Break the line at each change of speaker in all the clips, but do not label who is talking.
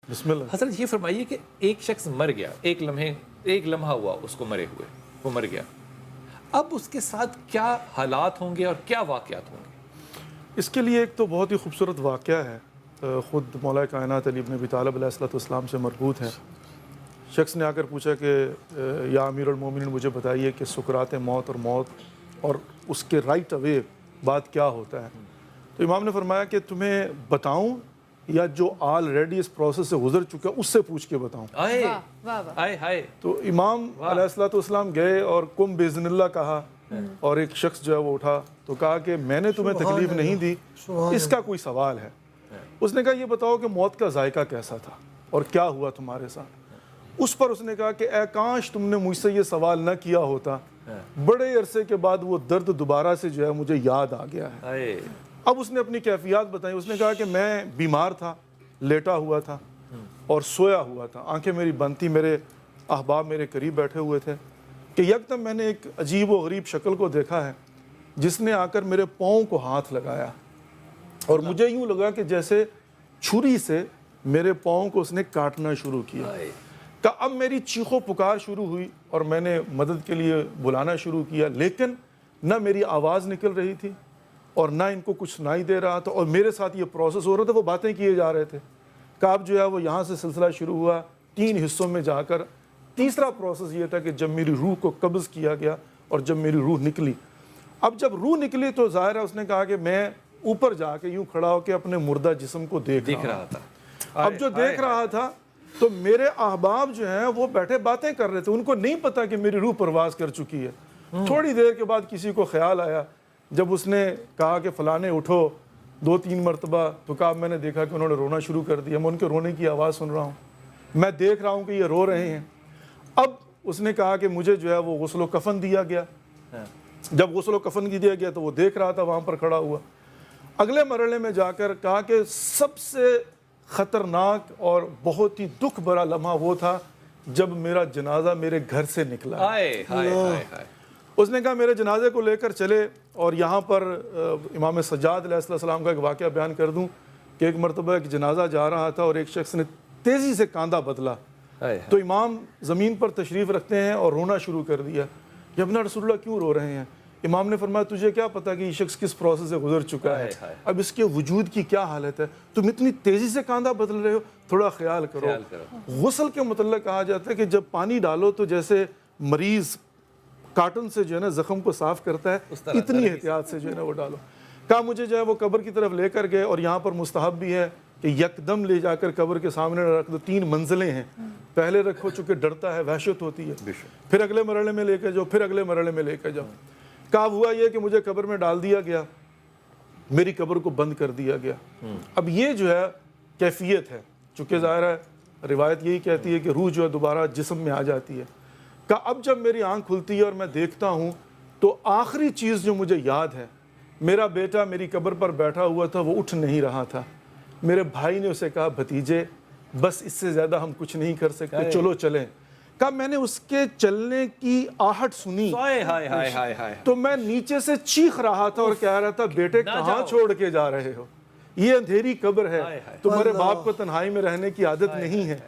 بسم اللہ۔
حضرت یہ فرمائیے کہ ایک شخص مر گیا، ایک لمحہ ہوا اس کو مرے ہوئے، وہ مر گیا، اب اس کے ساتھ کیا حالات ہوں گے اور کیا واقعات ہوں گے؟
اس کے لیے ایک تو بہت ہی خوبصورت واقعہ ہے، خود مولا کائنات علی بن ابی طالب علیہ السلام سے مربوط ہے۔ شخص نے آ کر پوچھا کہ یا امیر المومنین مجھے بتائیے کہ سکرات موت اور اس کے رائٹ اوے بعد کیا ہوتا ہے؟ تو امام نے فرمایا کہ تمہیں بتاؤں یا جو آلریڈی اس پروسیس سے گزر چکا اس سے پوچھ کے بتاؤں؟
آئے
تو امام علیہ السلام گئے اور کم باذن اللہ کہا، اور ایک شخص جو ہے وہ اٹھا تو کہا کہ میں نے تمہیں تکلیف نہیں دی، اس کا کوئی سوال ہے؟ اس نے کہا یہ بتاؤ کہ موت کا ذائقہ کیسا تھا اور کیا ہوا تمہارے ساتھ؟ اس پر اس نے کہا کہ اے کاش تم نے مجھ سے یہ سوال نہ کیا ہوتا، بڑے عرصے کے بعد وہ درد دوبارہ سے جو ہے مجھے یاد آ گیا ہے۔ اب اس نے اپنی کیفیات بتائیں، اس نے کہا کہ میں بیمار تھا، لیٹا ہوا تھا اور سویا ہوا تھا، آنکھیں میری بند تھی، میرے احباب میرے قریب بیٹھے ہوئے تھے کہ یکدم میں نے ایک عجیب و غریب شکل کو دیکھا ہے جس نے آ کر میرے پاؤں کو ہاتھ لگایا اور مجھے یوں لگا کہ جیسے چھری سے میرے پاؤں کو اس نے کاٹنا شروع کیا۔ کہ اب میری چیخ و پکار شروع ہوئی اور میں نے مدد کے لیے بلانا شروع کیا، لیکن نہ میری آواز نکل رہی تھی اور نہ ان کو کچھ سنائی دے رہا تھا، اور میرے ساتھ یہ پروسیس ہو رہا تھا، وہ باتیں کیے جا رہے تھے۔ کہ اب جو ہے وہ یہاں سے سلسلہ شروع ہوا 3 حصوں میں جا کر تیسرا پروسیس یہ تھا کہ جب میری روح کو قبض کیا گیا اور جب میری روح نکلی، اب جب روح نکلی تو ظاہر ہے اس نے کہا کہ میں اوپر جا کے یوں کھڑا ہو کے اپنے مردہ جسم کو دیکھ رہا تھا۔ اب جو دیکھ رہا تھا تو میرے احباب جو ہیں وہ بیٹھے باتیں کر رہے تھے، ان کو نہیں پتا کہ میری روح پرواز کر چکی ہے۔ تھوڑی دیر کے بعد کسی کو خیال آیا، جب اس نے کہا کہ فلانے اٹھو 2-3 مرتبہ، تو کہا میں نے دیکھا کہ انہوں نے رونا شروع کر دیا، میں ان کے رونے کی آواز سن رہا ہوں، میں دیکھ رہا ہوں کہ یہ رو رہے ہیں۔ اب اس نے کہا کہ مجھے جو ہے وہ غسل و کفن دیا گیا۔ جب غسل و کفن دیا گیا تو وہ دیکھ رہا تھا وہاں پر کھڑا ہوا۔ اگلے مرحلے میں جا کر کہا کہ سب سے خطرناک اور بہت ہی دکھ بھرا لمحہ وہ تھا جب میرا جنازہ میرے گھر سے نکلا۔ اس نے کہا میرے جنازے کو لے کر چلے، اور یہاں پر امام سجاد علیہ السلام کا ایک واقعہ بیان کر دوں کہ ایک مرتبہ ایک جنازہ جا رہا تھا اور ایک شخص نے تیزی سے کاندھا بدلا، تو امام زمین پر تشریف رکھتے ہیں اور رونا شروع کر دیا۔ ابن رسول اللہ کیوں رو رہے ہیں؟ امام نے فرمایا تجھے کیا پتا کہ یہ شخص کس پروسیس سے گزر چکا ہے، اب اس کے وجود کی کیا حالت ہے، تم اتنی تیزی سے کاندھا بدل رہے ہو، تھوڑا خیال کرو۔ غسل کے متعلق کہا جاتا ہے کہ جب پانی ڈالو تو جیسے مریض کاٹن سے جو ہے نا زخم کو صاف کرتا ہے، اتنی احتیاط سے جو ہے نا وہ ڈالو۔ کہا مجھے جو ہے وہ قبر کی طرف لے کر گئے، اور یہاں پر مستحب بھی ہے کہ یکدم لے جا کر قبر کے سامنے رکھ دو۔ 3 منزلیں ہیں، پہلے رکھو چونکہ ڈرتا ہے، وحشت ہوتی ہے، پھر اگلے مرحلے میں لے کے جاؤ، پھر اگلے مرحلے میں لے کے جاؤ۔ کہا ہوا یہ کہ مجھے قبر میں ڈال دیا گیا، میری قبر کو بند کر دیا گیا۔ اب یہ جو ہے کیفیت ہے، چونکہ ظاہر ہے روایت یہی کہتی ہے کہ روح جو ہے دوبارہ جسم میں آ جاتی ہے۔ کہ اب جب میری آنکھ کھلتی ہے اور میں دیکھتا ہوں تو آخری چیز جو مجھے یاد ہے، میرا بیٹا میری قبر پر بیٹھا ہوا تھا، وہ اٹھ نہیں رہا تھا۔ میرے بھائی نے اسے کہا بھتیجے بس اس سے زیادہ ہم کچھ نہیں کر سکتے، چلو چلیں۔ کہا میں نے اس کے چلنے کی آہٹ سنی تو میں نیچے سے چیخ رہا تھا اور کہہ رہا تھا بیٹے کہاں چھوڑ کے جا رہے ہو، یہ اندھیری قبر ہے، تمہارے باپ کو تنہائی میں رہنے کی عادت نہیں ہے،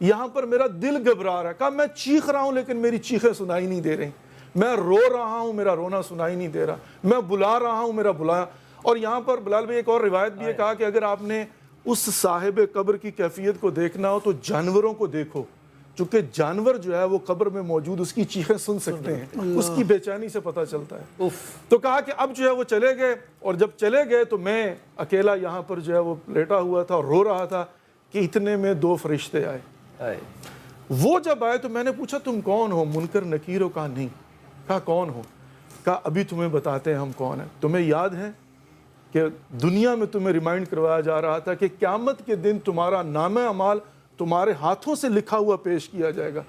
یہاں پر میرا دل گھبرا رہا ہے۔ کہا میں چیخ رہا ہوں لیکن میری چیخیں سنائی نہیں دے رہی، میں رو رہا ہوں میرا رونا سنائی نہیں دے رہا، میں بلا رہا ہوں میرا بلایا۔ اور یہاں پر بلال بھائی ایک اور روایت بھی ہے، کہا کہ اگر آپ نے اس صاحب قبر کی کیفیت کو دیکھنا ہو تو جانوروں کو دیکھو، چونکہ جانور جو ہے وہ قبر میں موجود اس کی چیخیں سن سکتے ہیں، اس کی بے چینی سے پتہ چلتا ہے۔ تو کہا کہ اب جو ہے وہ چلے گئے، اور جب چلے گئے تو میں اکیلا یہاں پر جو ہے وہ لیٹا ہوا تھا اور رو رہا تھا کہ اتنے میں 2 فرشتے آئے۔ وہ جب آئے تو میں نے پوچھا تم کون ہو؟ منکر نکیر ہو؟ کہا نہیں۔ کہا کون ہو؟ کہا ابھی تمہیں بتاتے ہیں ہم کون ہیں۔ تمہیں یاد ہے کہ دنیا میں تمہیں ریمائنڈ کروایا جا رہا تھا کہ قیامت کے دن تمہارا نامہ اعمال تمہارے ہاتھوں سے لکھا ہوا پیش کیا جائے گا۔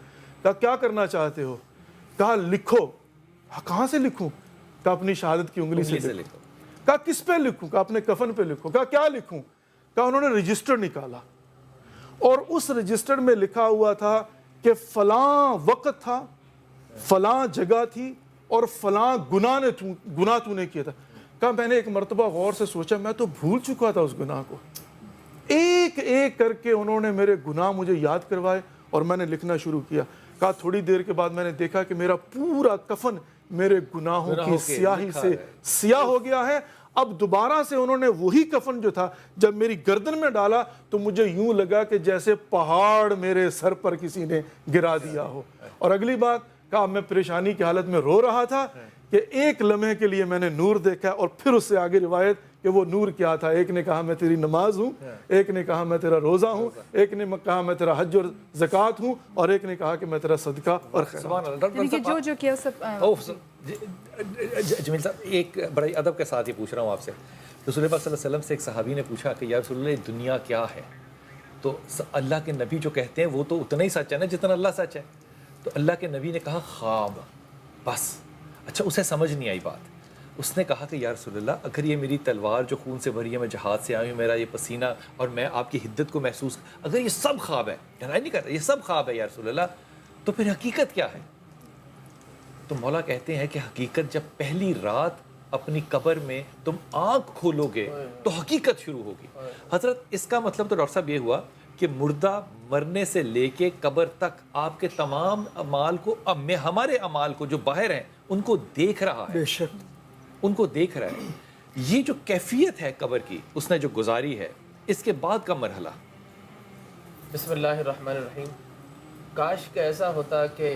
کہا کیا کرنا چاہتے ہو؟ کہا لکھو۔ کہاں سے لکھوں؟ کہا اپنی شہادت کی انگلی سے لکھو۔ کہا کس پہ لکھوں؟ کہا اپنے کفن پہ لکھو۔ کہا کیا لکھوں؟ کہا انہوں نے رجسٹر نکالا اور اس رجسٹر میں لکھا ہوا تھا کہ فلاں وقت تھا، فلاں جگہ تھی اور فلاں گناہ تو نے کیا تھا۔ کہا میں نے ایک مرتبہ غور سے سوچا میں تو بھول چکا تھا اس گناہ کو، ایک ایک کر کے انہوں نے میرے گناہ مجھے یاد کروائے اور میں نے لکھنا شروع کیا. کہا تھوڑی دیر کے بعد میں نے دیکھا کہ میرا پورا کفن میرے گناہوں کی سیاہی سے سیاہ ہو گیا ہے. اب دوبارہ سے انہوں نے وہی کفن جو تھا جب میری گردن میں ڈالا تو مجھے یوں لگا کہ جیسے پہاڑ میرے سر پر کسی نے گرا دیا ہو. اور اگلی بات کہا میں پریشانی کی حالت میں رو رہا تھا کہ ایک لمحے کے لیے میں نے نور دیکھا. اور پھر اس سے آگے روایت کہ وہ نور کیا تھا. ایک نے کہا میں تیری نماز ہوں, ایک نے کہا میں تیرا روزہ ہوں, ایک نے کہا میں تیرا حج اور زکوٰۃ ہوں, اور ایک نے کہا کہ میں تیرا صدقہ اور خیرات.
یعنی کہ جو کیا سب
جمیل صاحب ایک بڑے ادب کے ساتھ یہ پوچھ رہا ہوں آپ سے. رسول پاک صلی اللہ علیہ وسلم سے ایک صحابی نے پوچھا کہ یا رسول اللہ دنیا کیا ہے؟ تو اللہ کے نبی جو کہتے ہیں وہ تو اتنا ہی سچ ہے نا جتنا اللہ سچ ہے. تو اللہ کے نبی نے کہا خواب بس. اچھا اسے سمجھ نہیں آئی بات. اس نے کہا کہ یا رسول اللہ اگر یہ میری تلوار جو خون سے بھری ہے, میں جہاد سے آئی ہوں, میرا یہ پسینہ اور میں آپ کی حدت کو محسوس, اگر یہ سب خواب ہے, ڈرائی نہیں کرتا, یہ سب خواب ہے یا رسول اللہ, تو پھر حقیقت کیا ہے؟ تو مولا کہتے ہیں کہ حقیقت جب پہلی رات اپنی قبر میں تم آنکھ کھولو گے تو حقیقت شروع ہوگی. حضرت اس کا مطلب تو ڈاکٹر صاحب یہ ہوا کہ مردہ مرنے سے لے کے قبر تک آپ کے تمام اعمال کو, ہمارے اعمال کو جو باہر ہیں ان کو دیکھ رہا ہے,
بے شک
ان کو دیکھ رہا ہے. یہ جو کیفیت ہے قبر کی اس نے جو گزاری ہے, اس کے بعد کا مرحلہ.
بسم اللہ الرحمن الرحیم. کاش کہ ایسا ہوتا کہ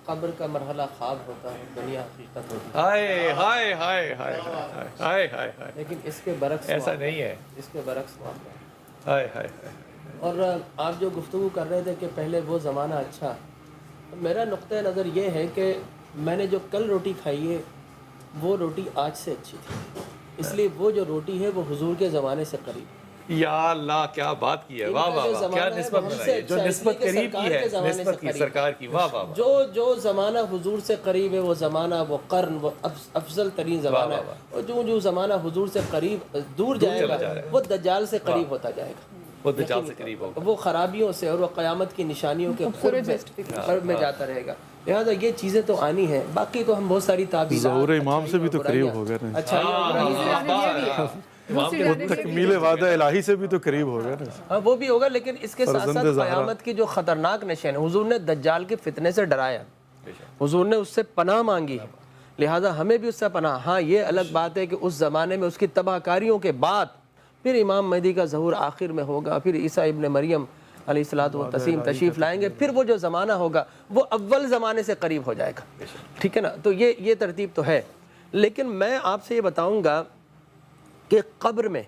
قبر کا مرحلہ خواب ہوتا ہے, دنیا حقیقت ہوتی.
ہائے ہائے ہائے ہائے ہائے ہائے ہائے,
لیکن اس کے برعکس
ایسا نہیں ہے.
اس کے برعکس معاملہ ہے.
ہائے ہائے ہائے.
اور آپ جو گفتگو کر رہے تھے کہ پہلے وہ زمانہ اچھا, میرا نقطہ نظر یہ ہے کہ میں نے جو کل روٹی کھائی ہے وہ روٹی آج سے اچھی تھی, اس لیے وہ جو روٹی ہے وہ حضور کے زمانے سے قریب.
یا اللہ کیا بات کی ہے, واہ واہ واہ, کیا نسبت بنائی ہے, جو نسبت قریب کی ہے, نسبت کی سرکار کی, واہ واہ.
جو زمانہ حضور سے قریب ہے وہ زمانہ, وہ قرن, وہ افضل ترین زمانہ ہے. اور جو زمانہ حضور سے قریب دور جائے گا وہ دجال سے قریب ہوتا جائے گا,
وہ دجال سے قریب ہوگا,
وہ خرابیوں سے اور وہ قیامت کی نشانیوں کے قرب میں جاتا رہے گا. لہٰذا یہ چیزیں تو آنی ہیں, باقی تو ہم بہت ساری تعبیرات,
ظہور امام سے بھی تو قریب ہو گئے, وہ تکمیل وعدہ الہی سے بھی تو قریب ہو گیا نا.
ہاں وہ بھی ہوگا, لیکن اس کے ساتھ ساتھ قیامت کی جو خطرناک نشان ہے, حضور نے دجال کے فتنے سے ڈرایا, حضور نے اس سے پناہ مانگی, لہٰذا ہمیں بھی اس سے پناہ. ہاں یہ الگ بات ہے کہ اس زمانے میں اس کی تباہ کاریوں کے بعد پھر امام مہدی کا ظہور آخر میں ہوگا, پھر عیسیٰ ابن مریم علیہ الصلوۃ والتسلیم تشریف لائیں گے, پھر وہ جو زمانہ ہوگا وہ اول زمانے سے قریب ہو جائے گا. ٹھیک ہے نا, تو یہ ترتیب تو ہے. لیکن میں آپ سے یہ بتاؤں گا کہ قبر میں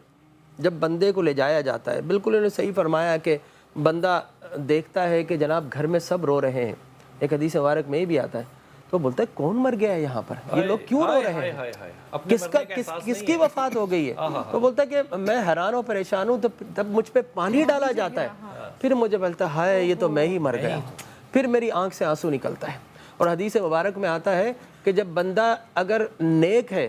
جب بندے کو لے جایا جاتا ہے, بالکل انہوں نے صحیح فرمایا کہ بندہ دیکھتا ہے کہ جناب گھر میں سب رو رہے ہیں. ایک حدیث مبارک میں بھی آتا ہے, تو بولتا ہے کون مر گیا ہے یہاں پر, یہ لوگ کیوں رو رہے ہیں, کس کی وفات ہو گئی ہے. تو بولتا ہے کہ میں حیران و پریشان ہوں, تو تب مجھ پہ پانی ڈالا جاتا ہے, پھر مجھے بولتا ہے ہائے یہ تو میں ہی مر گیا, پھر میری آنکھ سے آنسو نکلتا ہے. اور حدیث مبارک میں آتا ہے کہ جب بندہ اگر نیک ہے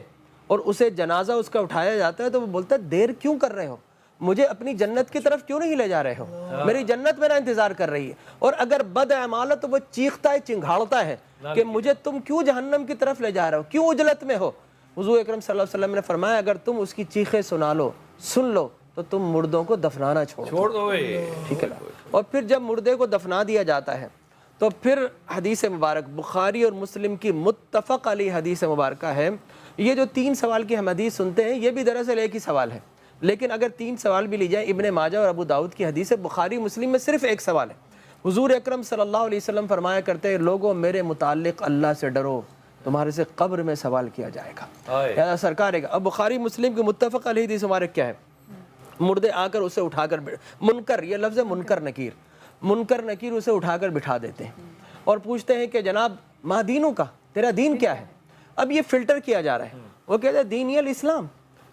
اور اسے جنازہ اس کا اٹھایا جاتا ہے تو وہ بولتا ہے دیر کیوں کر رہے ہو, مجھے اپنی جنت کی طرف کیوں نہیں لے جا رہے ہو, میری جنت میرا انتظار کر رہی ہے. اور اگر بد اعمال ہے تو وہ چیختا ہے, چنگھاڑتا ہے کہ مجھے تم کیوں جہنم کی طرف لے جا رہے ہو, کیوں اجلت میں ہو. حضور اکرم صلی اللہ علیہ وسلم نے فرمایا اگر تم اس کی چیخیں سن لو تو تم مردوں کو دفنانا چھوڑ دو. ٹھیک ہے نا. اور پھر جب مردے کو دفنا دیا جاتا ہے تو پھر حدیث مبارک بخاری اور مسلم کی متفق علیہ حدیث مبارکہ ہے. یہ جو 3 سوال کی ہم حدیث سنتے ہیں یہ بھی دراصل ایک ہی سوال ہے, لیکن اگر 3 سوال بھی لی جائے, ابن ماجہ اور ابو داؤد کی حدیث ہے, بخاری مسلم میں صرف ایک سوال ہے. حضور اکرم صلی اللہ علیہ وسلم فرمایا کرتے ہیں لوگوں میرے متعلق اللہ سے ڈرو, تمہارے سے قبر میں سوال کیا جائے گا. یا سرکار ہے. اب بخاری مسلم کی متفق علیہ حدیث مبارک کیا ہے, مردے آ کر اسے اٹھا کر, منکر, یہ لفظ ہے منکر نکیر اسے اٹھا کر بٹھا دیتے ہیں اور پوچھتے ہیں کہ جناب ما دینوں کا, تیرا دین کیا ہے. اب یہ فلٹر کیا جا رہا ہے, وہ کہتے ہیں دینی الاسلام,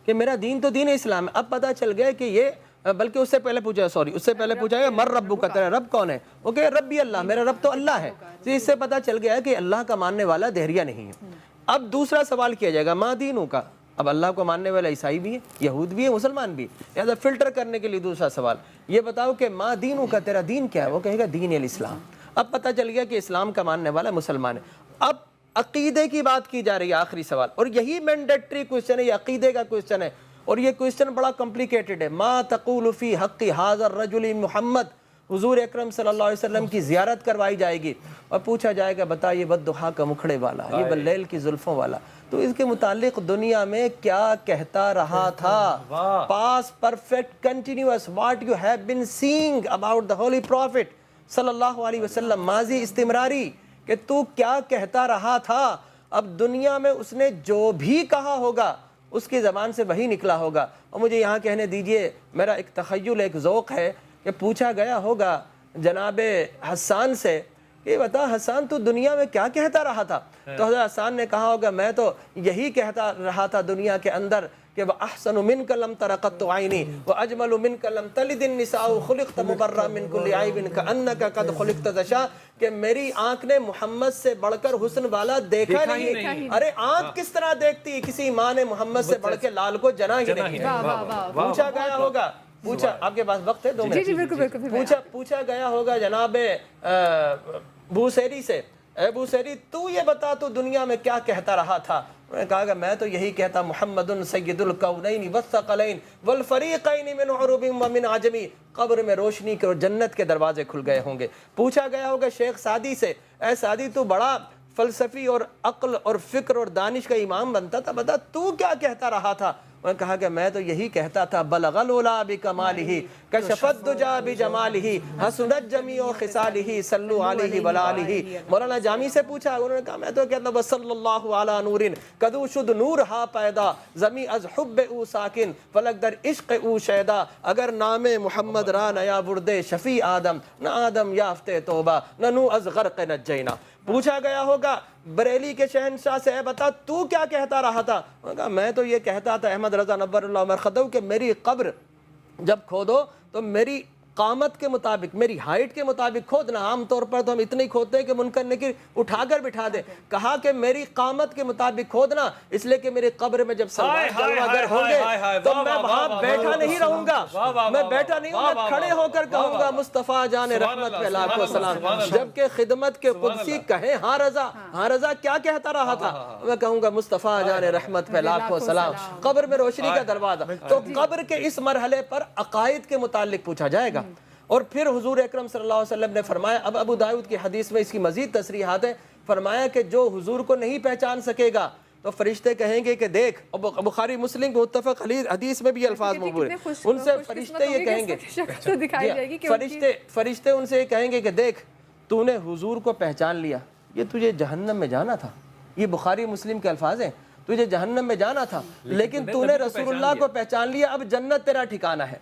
کہ میرا دین تو دین اسلام ہے. اب پتہ چل گیا کہ یہ, بلکہ اس سے پہلے پوچھا گیا مر ربو کا, تیرا رب کون ہے, وہ کہ ربی اللہ, میرا رب تو اللہ ہے. اس سے پتہ چل گیا کہ اللہ کا ماننے والا دہریہ نہیں ہے. اب دوسرا سوال کیا جائے گا ما دینوں کا, اب اللہ کو ماننے والا عیسائی بھی ہے, یہود بھی ہے, مسلمان بھی ہے. لہٰذا فلٹر کرنے کے لیے دوسرا سوال, یہ بتاؤ کہ ما دینوں کا, تیرا دین کیا ہے, وہ کہے گا دین الاسلام. اب پتہ چل گیا کہ اسلام کا ماننے والا مسلمان ہے. اب عقیدے کی بات کی جا رہی ہے, آخری سوال, اور یہی مینڈیٹری کوشچن ہے, یہ عقیدے کا کوشچن ہے. اور یہ کوئسچن بڑا کمپلیکیٹڈ ہے. ما تقول فی حق ھذا الرجل محمد, حضور اکرم صلی اللہ علیہ وسلم کی زیارت کروائی جائے گی اور پوچھا جائے گا بتا یہ والضحیٰ کا مکھڑے والا, یہ باللیل کی زلفوں والا, تو اس کے متعلق دنیا میں کیا کہتا رہا تھا؟ Past perfect continuous what you have been saying about the holy prophet صلی اللہ علیہ وسلم, ماضی استمراری, کہ تو کیا کہتا رہا تھا. اب دنیا میں اس نے جو بھی کہا ہوگا اس کی زبان سے وہی نکلا ہوگا. اور مجھے یہاں کہنے دیجئے, میرا ایک تخیل, ایک ذوق ہے کہ پوچھا گیا ہوگا جناب حسان سے کہ بتا حسان تو دنیا میں کیا کہتا رہا تھا, تو حضرت حسان نے کہا ہوگا میں تو یہی کہتا رہا تھا دنیا کے اندر کہ وَأَحْسَنُ مِنْكَ لَمْ تَرَ قَطُّ عَيْنِي وَأَجْمَلُ مِنْكَ لَمْ تَلِدِ النِّسَاءُ خُلِقْتَ مُبَرًّى مِنْ كُلِّ عَيْبٍ كَأَنَّكَ قَدْ خُلِقْتَ ذَشَا, کہ میری آنکھ نے محمد سے بڑھ کر حسن والا دیکھا نہیں. ارے آنکھ کس طرح دیکھتی, کسی ماں نے محمد سے بڑھ کے لال کو جنا ہی نہیں. پوچھا گیا ہوگا, پوچھا, آپ کے پاس وقت ہے 2 منٹ, پوچھا گیا ہوگا جناب بوسیری سے, اے بوسیری تو یہ بتا تو دنیا میں کیا کہتا رہا تھا؟ انہوں نے کہا کہ میں تو یہی کہتا محمد سید الکونین والثقلین والفریقین من عرب ومن عجم. قبر میں روشنی کے اور جنت کے دروازے کھل گئے ہوں گے. پوچھا گیا ہوگا شیخ سعدی سے, اے سعدی تو بڑا فلسفی اور عقل اور فکر اور دانش کا امام بنتا تھا, بتا تو کیا کہتا رہا تھا؟ انہوں نے کہا کہ میں تو یہی کہتا تھا بلغ العلا بکمالہ کشف الدجا بجمالہ حسنت جمیع خصالہ صلوا علیہ وآلہ. مولانا جامی سے پوچھا, انہوں نے کہا میں تو کہتا وصلی اللہ علی نور کدو شد نور ہا پیدا زمی از حب او ساکن فلک در عشق او شیدا. اگر نام محمد را نیا بردے شفیع آدم, نہ آدم یافتے توبہ نہ نو از غرق نجینا. پوچھا گیا ہوگا بریلی کے شہنشاہ سے, اے بتا تو کیا کہتا رہا تھا؟ انہوں نے کہا میں تو یہ کہتا تھا احمد رضا نور اللہ مرخدو کہ میری قبر جب کھودو تو میری قامت کے مطابق, میری ہائٹ کے مطابق کھودنا. عام طور پر تو ہم اتنے ہی کھودتے ہیں کہ منکر نکیر اٹھا کر بٹھا دے. کہا کہ میری قامت کے مطابق کھودنا, اس لیے کہ میری قبر میں جب سلمان جلوہ گر ہوں گے تو میں وہاں بیٹھا نہیں رہوں گا, میں بیٹھا نہیں ہوں, میں کھڑے ہو کر کہوں گا مصطفیٰ جان رحمت پہ لاکھوں سلام. جبکہ خدمت کے قدسی کہے ہاں رضا, ہاں رضا کیا کہتا رہا تھا؟ میں کہوں گا مصطفیٰ جان رحمت پہ لاکھوں سلام. قبر میں روشنی کا دروازہ. تو قبر کے اس مرحلے پر عقائد کے متعلق پوچھا جائے گا. اور پھر حضور اکرم صلی اللہ علیہ وسلم نے فرمایا, اب ابو داؤد کی حدیث میں اس کی مزید تصریحات ہیں, فرمایا کہ جو حضور کو نہیں پہچان سکے گا تو فرشتے کہیں گے کہ دیکھ, بخاری مسلم متفق علیہ حدیث میں بھی الفاظ موجود ہیں, ان سے فرشتے یہ کہیں گے, فرشتے ان سے یہ کہیں گے کہ دیکھ تو نے حضور کو پہچان لیا, یہ تجھے جہنم میں جانا تھا. یہ بخاری مسلم کے الفاظ ہیں, تجھے جہنم میں جانا تھا لیکن تو نے رسول اللہ کو پہچان لیا, اب جنت تیرا ٹھکانہ ہے.